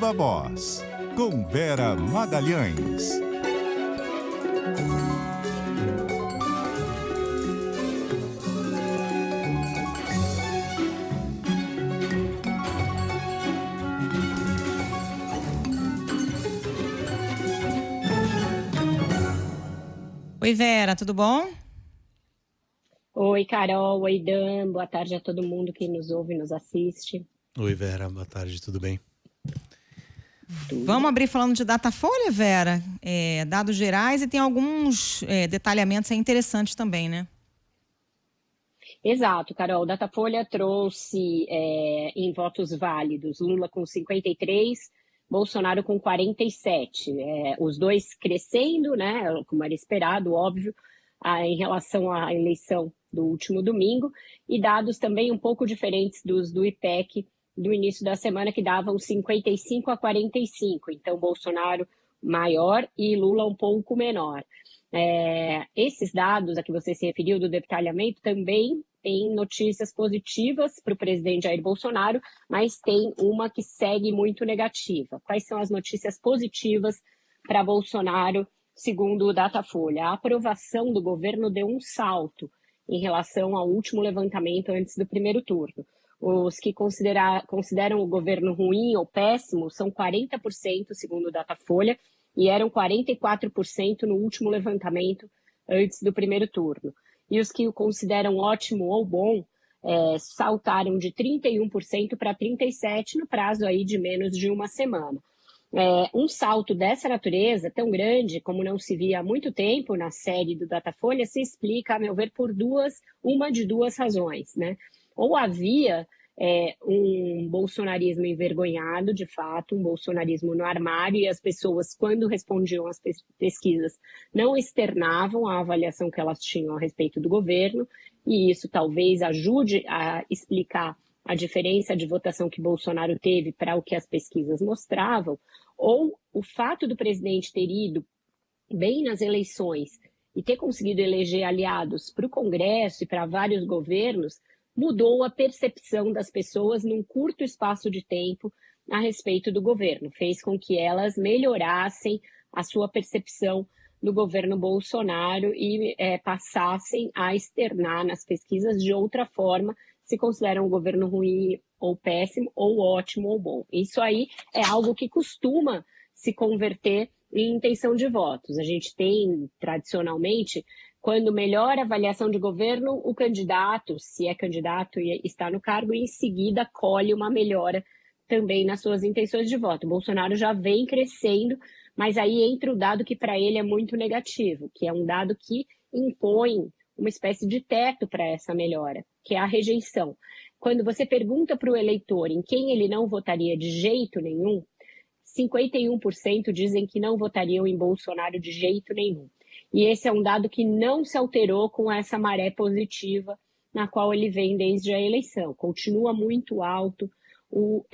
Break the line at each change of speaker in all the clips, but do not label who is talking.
Viva Voz, com Vera Magalhães.
Oi, Vera, tudo bom?
Oi, Carol. Oi, Dan. Boa tarde a todo mundo que nos ouve e nos assiste.
Oi, Vera. Boa tarde, tudo bem?
Vamos abrir falando de Datafolha, Vera? Dados gerais, e tem alguns detalhamentos interessantes também, né?
Exato, Carol. Datafolha trouxe em votos válidos Lula com 53, Bolsonaro com 47. Os dois crescendo, né? Como era esperado, óbvio, em relação à eleição do último domingo, e dados também um pouco diferentes dos do IPEC do início da semana, que davam 55 a 45. Então, Bolsonaro maior e Lula um pouco menor. Esses dados a que você se referiu do detalhamento também tem notícias positivas para o presidente Jair Bolsonaro, mas tem uma que segue muito negativa. Quais são as notícias positivas para Bolsonaro, segundo o Datafolha? A aprovação do governo deu um salto em relação ao último levantamento antes do primeiro turno. Os que consideram o governo ruim ou péssimo são 40%, segundo o Datafolha, e eram 44% no último levantamento antes do primeiro turno. E os que o consideram ótimo ou bom saltaram de 31% para 37% no prazo aí de menos de uma semana. Um salto dessa natureza, tão grande como não se via há muito tempo na série do Datafolha, se explica, a meu ver, por uma de duas razões, né? Ou havia um bolsonarismo envergonhado, de fato, um bolsonarismo no armário, e as pessoas, quando respondiam às pesquisas, não externavam a avaliação que elas tinham a respeito do governo, e isso talvez ajude a explicar a diferença de votação que Bolsonaro teve para o que as pesquisas mostravam, ou o fato do presidente ter ido bem nas eleições e ter conseguido eleger aliados para o Congresso e para vários governos, mudou a percepção das pessoas num curto espaço de tempo a respeito do governo, fez com que elas melhorassem a sua percepção do governo Bolsonaro e passassem a externar nas pesquisas de outra forma se consideram um governo ruim ou péssimo, ou ótimo ou bom. Isso aí é algo que costuma se converter em intenção de votos. A gente tem, tradicionalmente, quando melhora a avaliação de governo, o candidato, se é candidato e está no cargo, em seguida colhe uma melhora também nas suas intenções de voto. O Bolsonaro já vem crescendo, mas aí entra o dado que para ele é muito negativo, que é um dado que impõe uma espécie de teto para essa melhora, que é a rejeição. Quando você pergunta para o eleitor em quem ele não votaria de jeito nenhum, 51% dizem que não votariam em Bolsonaro de jeito nenhum. E esse é um dado que não se alterou com essa maré positiva na qual ele vem desde a eleição. Continua muito alto o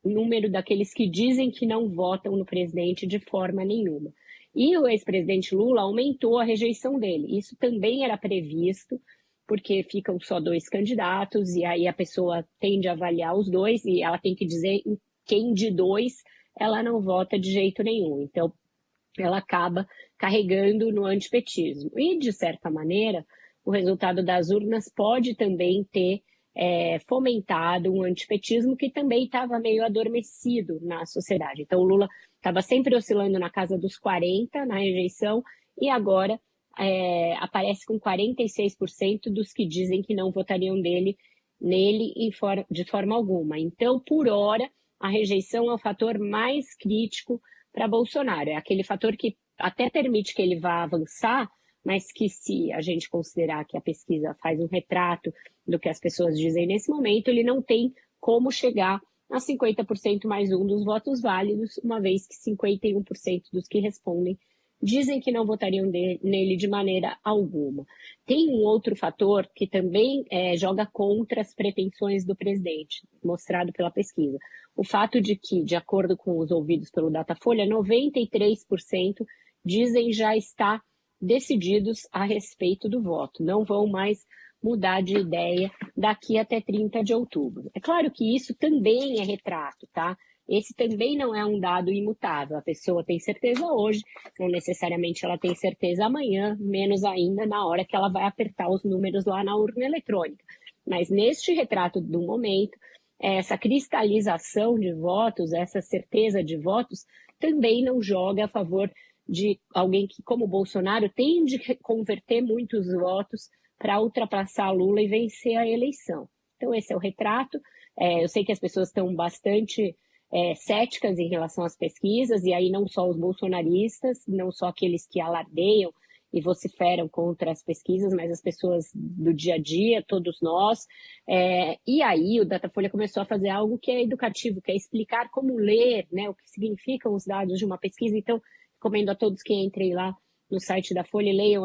número daqueles que dizem que não votam no presidente de forma nenhuma. E o ex-presidente Lula aumentou a rejeição dele. Isso também era previsto, porque ficam só dois candidatos, e aí a pessoa tende a avaliar os dois, e ela tem que dizer em quem de dois ela não vota de jeito nenhum. Então, ela acaba carregando no antipetismo. E, de certa maneira, o resultado das urnas pode também ter fomentado um antipetismo que também estava meio adormecido na sociedade. Então, o Lula estava sempre oscilando na casa dos 40% na rejeição, e agora aparece com 46% dos que dizem que não votariam nele de forma alguma. Então, por hora, a rejeição é o fator mais crítico para Bolsonaro. É aquele fator que até permite que ele vá avançar, mas que, se a gente considerar que a pesquisa faz um retrato do que as pessoas dizem nesse momento, ele não tem como chegar a 50% mais um dos votos válidos, uma vez que 51% dos que respondem dizem que não votariam nele de maneira alguma. Tem um outro fator que também joga contra as pretensões do presidente, mostrado pela pesquisa. O fato de que, de acordo com os ouvidos pelo Datafolha, 93% dizem já estar decididos a respeito do voto. Não vão mais mudar de ideia daqui até 30 de outubro. É claro que isso também é retrato, tá? esse também não é um dado imutável. A pessoa tem certeza hoje, não necessariamente ela tem certeza amanhã, menos ainda na hora que ela vai apertar os números lá na urna eletrônica. Mas neste retrato do momento, essa cristalização de votos, essa certeza de votos, também não joga a favor de alguém que, como Bolsonaro, tende a converter muitos votos para ultrapassar Lula e vencer a eleição. Então, esse é o retrato. Eu sei que as pessoas estão bastante céticas em relação às pesquisas, e aí não só os bolsonaristas, não só aqueles que alardeiam e vociferam contra as pesquisas, mas as pessoas do dia a dia, todos nós. E aí o Datafolha começou a fazer algo que é educativo, que é explicar como ler, né, o que significam os dados de uma pesquisa. Então, recomendo a todos que entrem lá no site da Folha e leiam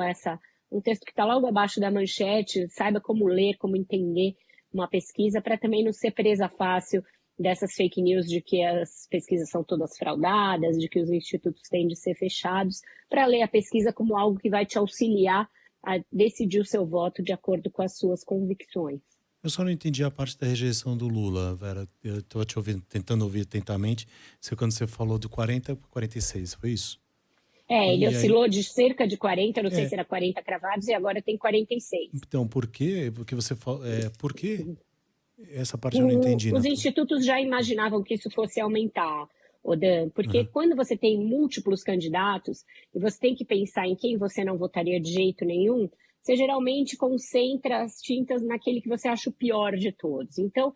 um texto que está logo abaixo da manchete, saiba como ler, como entender uma pesquisa, para também não ser presa fácil dessas fake news de que as pesquisas são todas fraudadas, de que os institutos têm de ser fechados, para ler a pesquisa como algo que vai te auxiliar a decidir o seu voto de acordo com as suas convicções.
Eu só não entendi a parte da rejeição do Lula, Vera. Eu estou te ouvindo, tentando ouvir atentamente. Quando você falou do 40 para 46, foi isso?
Ele oscilou de cerca de 40, não sei se era 40 cravados, e agora tem 46.
Então, por quê? Porque você fala, por quê? Essa parte eu não entendi.
Os institutos já imaginavam que isso fosse aumentar, Odan, porque quando você tem múltiplos candidatos e você tem que pensar em quem você não votaria de jeito nenhum, você geralmente concentra as tintas naquele que você acha o pior de todos. Então,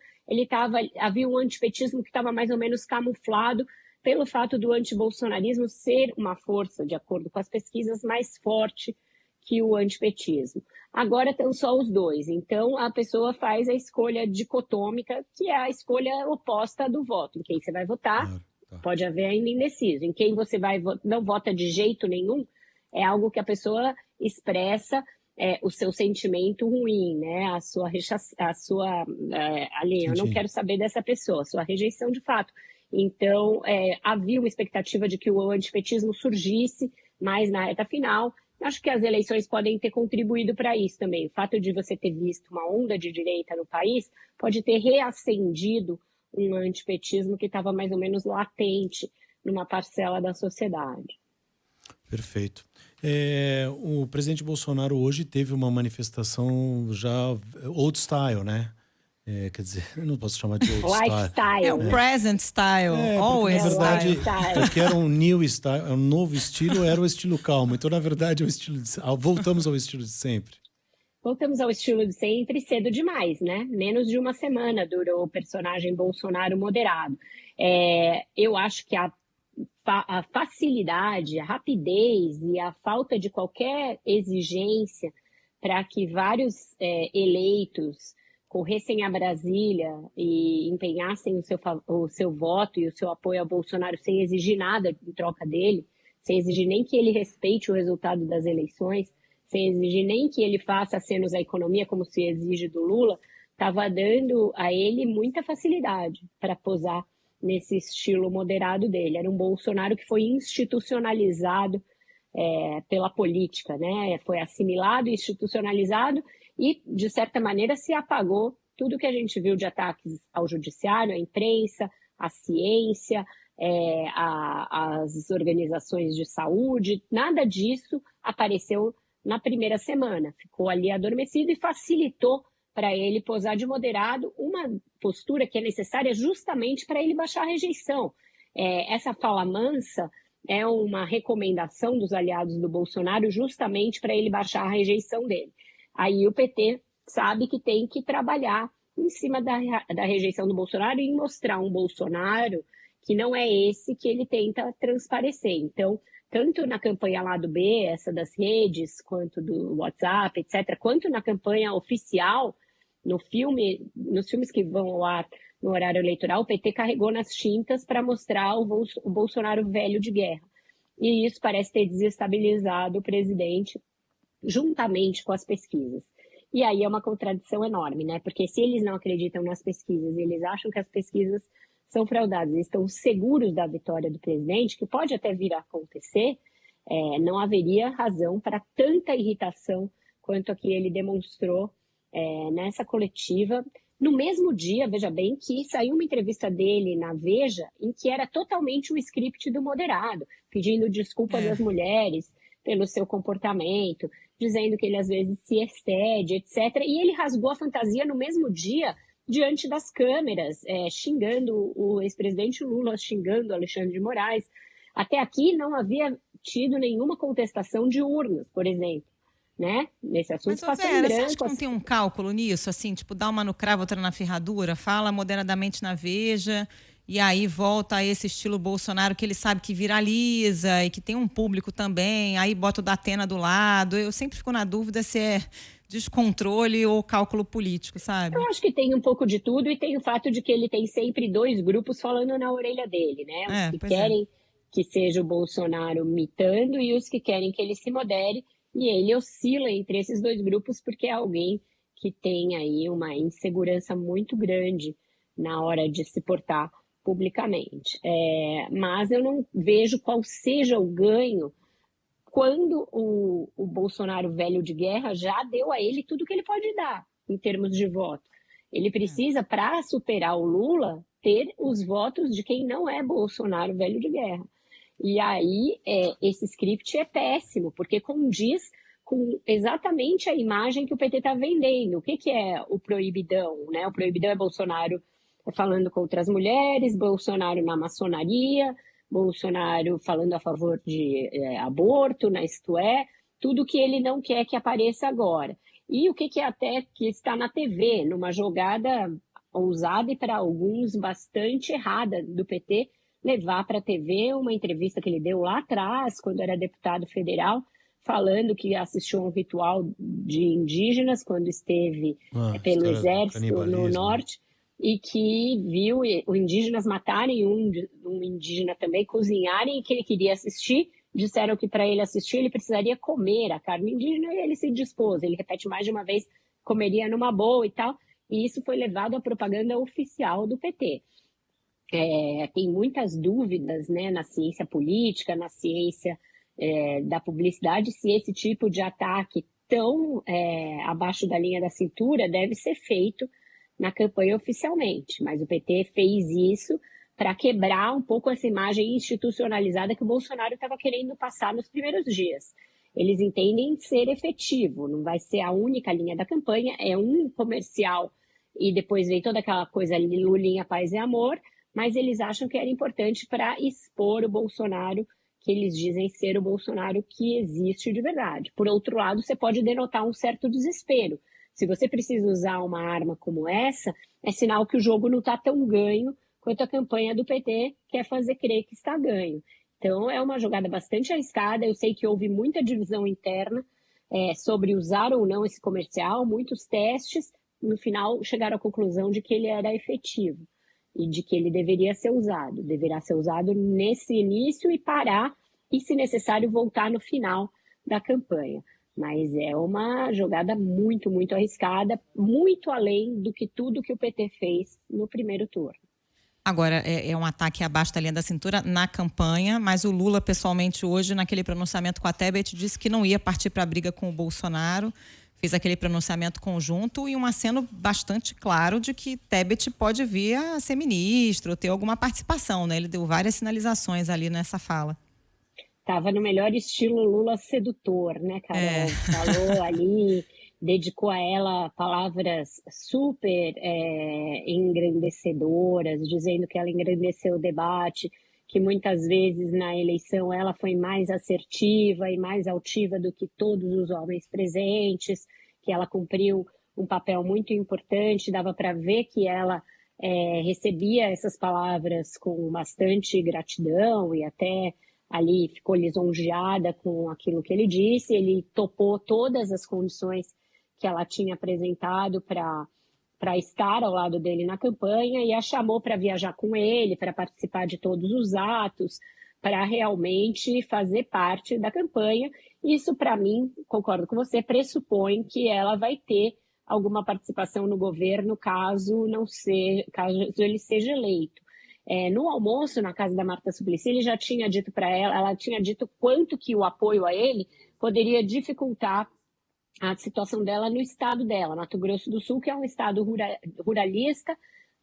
havia um antipetismo que estava mais ou menos camuflado pelo fato do antibolsonarismo ser uma força, de acordo com as pesquisas, mais forte que o antipetismo. Agora estão só os dois, então a pessoa faz a escolha dicotômica, que é a escolha oposta do voto. Em quem você vai votar, pode haver ainda indeciso. Em quem você não vota de jeito nenhum, é algo que a pessoa expressa o seu sentimento ruim, né? Eu não quero saber dessa pessoa, a sua rejeição de fato. Então, havia uma expectativa de que o antipetismo surgisse mais na reta final. Acho que as eleições podem ter contribuído para isso também. O fato de você ter visto uma onda de direita no país pode ter reacendido um antipetismo que estava mais ou menos latente numa parcela da sociedade.
Perfeito. O presidente Bolsonaro hoje teve uma manifestação já old style, né? Quer dizer, eu não posso chamar de old
style.
É o present style, always
na verdade,
style.
O que era um new style, um novo estilo, era o estilo calmo. Então, na verdade, voltamos ao estilo de sempre.
Voltamos ao estilo de sempre cedo demais, né? Menos de uma semana durou o personagem Bolsonaro moderado. Eu acho que a facilidade, a rapidez e a falta de qualquer exigência para que vários eleitos corressem a Brasília e empenhassem o seu voto e o seu apoio ao Bolsonaro sem exigir nada em troca dele, sem exigir nem que ele respeite o resultado das eleições, sem exigir nem que ele faça acenos à economia como se exige do Lula, estava dando a ele muita facilidade para posar nesse estilo moderado dele. Era um Bolsonaro que foi institucionalizado pela política, né? Foi assimilado e institucionalizado e, de certa maneira, se apagou tudo que a gente viu de ataques ao judiciário, à imprensa, à ciência, às organizações de saúde. Nada disso apareceu na primeira semana. Ficou ali adormecido e facilitou para ele posar de moderado, uma postura que é necessária justamente para ele baixar a rejeição. Essa fala mansa é uma recomendação dos aliados do Bolsonaro justamente para ele baixar a rejeição dele. Aí o PT sabe que tem que trabalhar em cima da rejeição do Bolsonaro e mostrar um Bolsonaro que não é esse que ele tenta transparecer. Então, tanto na campanha lá do B, essa das redes, quanto do WhatsApp, etc., quanto na campanha oficial, nos filmes que vão ao ar no horário eleitoral, o PT carregou nas tintas para mostrar o Bolsonaro velho de guerra. E isso parece ter desestabilizado o presidente juntamente com as pesquisas. E aí é uma contradição enorme, né? Porque se eles não acreditam nas pesquisas e eles acham que as pesquisas são fraudadas e estão seguros da vitória do presidente, que pode até vir a acontecer, não haveria razão para tanta irritação quanto a que ele demonstrou nessa coletiva, No mesmo dia, veja bem, que saiu uma entrevista dele na Veja, em que era totalmente o script do moderado, pedindo desculpas às mulheres pelo seu comportamento, dizendo que ele às vezes se excede, etc. E ele rasgou a fantasia no mesmo dia, diante das câmeras, xingando o ex-presidente Lula, xingando Alexandre de Moraes. Até aqui não havia tido nenhuma contestação de urnas, por exemplo. Né? Nesse assunto
Mas, Vera, você acha que não tem um cálculo nisso? Assim, tipo, dá uma no cravo, outra na ferradura, fala moderadamente na Veja, e aí volta a esse estilo Bolsonaro que ele sabe que viraliza e que tem um público também, aí bota o da Atena do lado. Eu sempre fico na dúvida se é descontrole ou cálculo político, sabe?
Eu acho que tem um pouco de tudo, e tem o fato de que ele tem sempre dois grupos falando na orelha dele, né? Os que querem que seja o Bolsonaro mitando e os que querem que ele se modere. E ele oscila entre esses dois grupos porque é alguém que tem aí uma insegurança muito grande na hora de se portar publicamente. Mas eu não vejo qual seja o ganho quando o Bolsonaro velho de guerra já deu a ele tudo que ele pode dar em termos de voto. Ele precisa, para superar o Lula, ter os votos de quem não é Bolsonaro velho de guerra. E aí, esse script é péssimo, porque condiz com exatamente a imagem que o PT está vendendo. O que é o proibidão? Né? O proibidão é Bolsonaro falando contra as mulheres, Bolsonaro na maçonaria, Bolsonaro falando a favor de aborto, isto é, tudo que ele não quer que apareça agora. E o que é até que está na TV, numa jogada ousada e para alguns bastante errada do PT, levar para a TV uma entrevista que ele deu lá atrás, quando era deputado federal, falando que assistiu a um ritual de indígenas quando esteve pelo exército no norte, e que viu os indígenas matarem um indígena também, cozinharem, e que ele queria assistir. Disseram que para ele assistir ele precisaria comer a carne indígena, e ele se dispôs. Ele repete mais de uma vez, comeria numa boa e tal, e isso foi levado à propaganda oficial do PT. Tem muitas dúvidas, né, na ciência política, na ciência da publicidade, se esse tipo de ataque tão abaixo da linha da cintura deve ser feito na campanha oficialmente. Mas o PT fez isso para quebrar um pouco essa imagem institucionalizada que o Bolsonaro estava querendo passar nos primeiros dias. Eles entendem ser efetivo, não vai ser a única linha da campanha, é um comercial e depois vem toda aquela coisa ali, Lulinha, paz e amor, mas eles acham que era importante para expor o Bolsonaro, que eles dizem ser o Bolsonaro que existe de verdade. Por outro lado, você pode denotar um certo desespero. Se você precisa usar uma arma como essa, é sinal que o jogo não está tão ganho quanto a campanha do PT quer fazer crer que está ganho. Então, é uma jogada bastante arriscada. Eu sei que houve muita divisão interna sobre usar ou não esse comercial, muitos testes. No final, chegaram à conclusão de que ele era efetivo e de que ele deveria ser usado. Deverá ser usado nesse início e parar, e, se necessário, voltar no final da campanha. Mas é uma jogada muito, muito arriscada, muito além do que tudo que o PT fez no primeiro turno.
Agora, é um ataque abaixo da linha da cintura na campanha, mas o Lula, pessoalmente, hoje, naquele pronunciamento com a Tebet, disse que não ia partir para a briga com o Bolsonaro, fez aquele pronunciamento conjunto e um aceno bastante claro de que Tebet pode vir a ser ministro, ter alguma participação, né? Ele deu várias sinalizações ali nessa fala.
Estava no melhor estilo Lula sedutor, né, Carol? Falou ali, dedicou a ela palavras super engrandecedoras, dizendo que ela engrandeceu o debate, que muitas vezes na eleição ela foi mais assertiva e mais altiva do que todos os homens presentes, que ela cumpriu um papel muito importante, dava para ver que ela recebia essas palavras com bastante gratidão e até ali ficou lisonjeada com aquilo que ele disse. Ele topou todas as condições que ela tinha apresentado para estar ao lado dele na campanha e a chamou para viajar com ele, para participar de todos os atos, para realmente fazer parte da campanha. Isso, para mim, concordo com você, pressupõe que ela vai ter alguma participação no governo caso ele seja eleito. No almoço, na casa da Marta Suplicy, ele já tinha dito para ela tinha dito quanto que o apoio a ele poderia dificultar a situação dela no estado dela, Mato Grosso do Sul, que é um estado ruralista,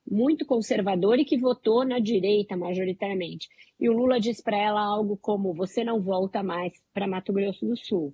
muito conservador e que votou na direita majoritariamente. E o Lula diz para ela algo como: você não volta mais para Mato Grosso do Sul,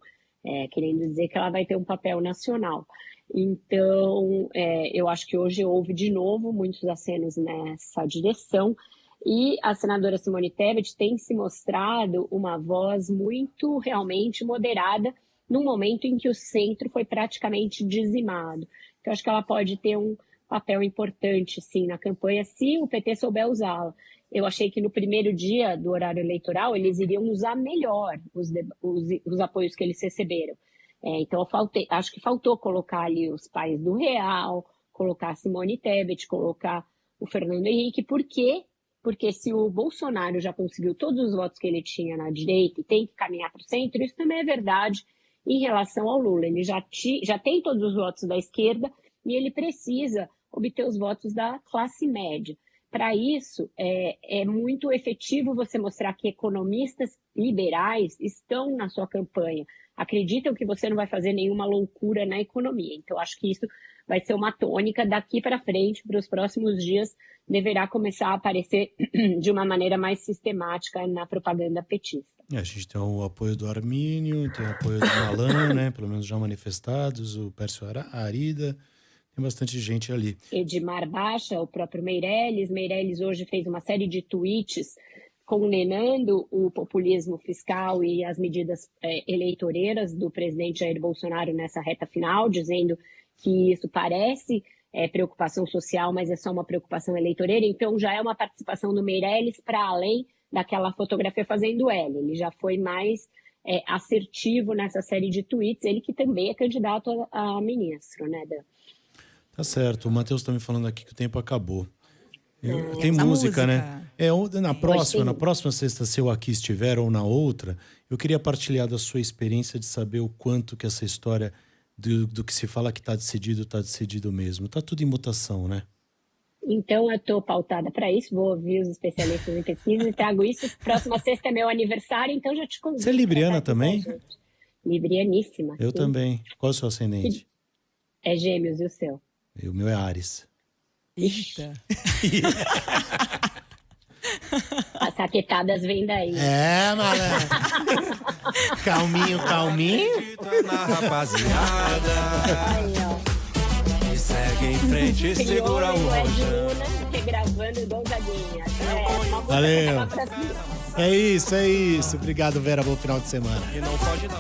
querendo dizer que ela vai ter um papel nacional. Então, eu acho que hoje houve de novo muitos acenos nessa direção, e a senadora Simone Tebet tem se mostrado uma voz muito realmente moderada num momento em que o centro foi praticamente dizimado. Então, acho que ela pode ter um papel importante, sim, na campanha, se o PT souber usá-la. Eu achei que no primeiro dia do horário eleitoral eles iriam usar melhor os apoios que eles receberam. Então, acho que faltou colocar ali os pais do Real, colocar a Simone Tebet, colocar o Fernando Henrique. Por quê? Porque se o Bolsonaro já conseguiu todos os votos que ele tinha na direita e tem que caminhar para o centro, isso também é verdade em relação ao Lula. Ele já tem todos os votos da esquerda e ele precisa obter os votos da classe média. Para isso, é muito efetivo você mostrar que economistas liberais estão na sua campanha, acreditam que você não vai fazer nenhuma loucura na economia. Então, acho que isso vai ser uma tônica daqui para frente, para os próximos dias, deverá começar a aparecer de uma maneira mais sistemática na propaganda petista.
A gente tem o apoio do Armínio, tem o apoio do Malan, né? Pelo menos já manifestados, o Pércio Arida, tem bastante gente ali.
Edmar Baixa, o próprio Meirelles. Meirelles hoje fez uma série de tweets condenando o populismo fiscal e as medidas eleitoreiras do presidente Jair Bolsonaro nessa reta final, dizendo que isso parece preocupação social, mas é só uma preocupação eleitoreira. Então já é uma participação do Meirelles para além daquela fotografia fazendo L. Ele já foi mais assertivo nessa série de tweets, ele que também é candidato a ministro, né, Dan?
Tá certo. O Matheus tá me falando aqui que o tempo acabou. Tem música, né? Na próxima sexta, se eu aqui estiver ou na outra, eu queria partilhar da sua experiência de saber o quanto que essa história do que se fala que tá decidido mesmo. Tá tudo em mutação, né?
Então, eu estou pautada para isso, vou ouvir os especialistas em pesquisa e trago isso. Próxima sexta é meu aniversário, então já te convido.
Você é libriana também?
Librianíssima.
Eu também. Qual é o seu ascendente?
É Gêmeos, e o seu?
O meu é Áries.
Eita.
As saquetadas vêm daí.
Malandro. Calminho.
Na rapaziada.
Aí, ó.
E segue em frente e segura o
Luna, regravando Gonzaguinha.
Valeu. É isso. Obrigado, Vera. Bom final de semana.
E não pode não.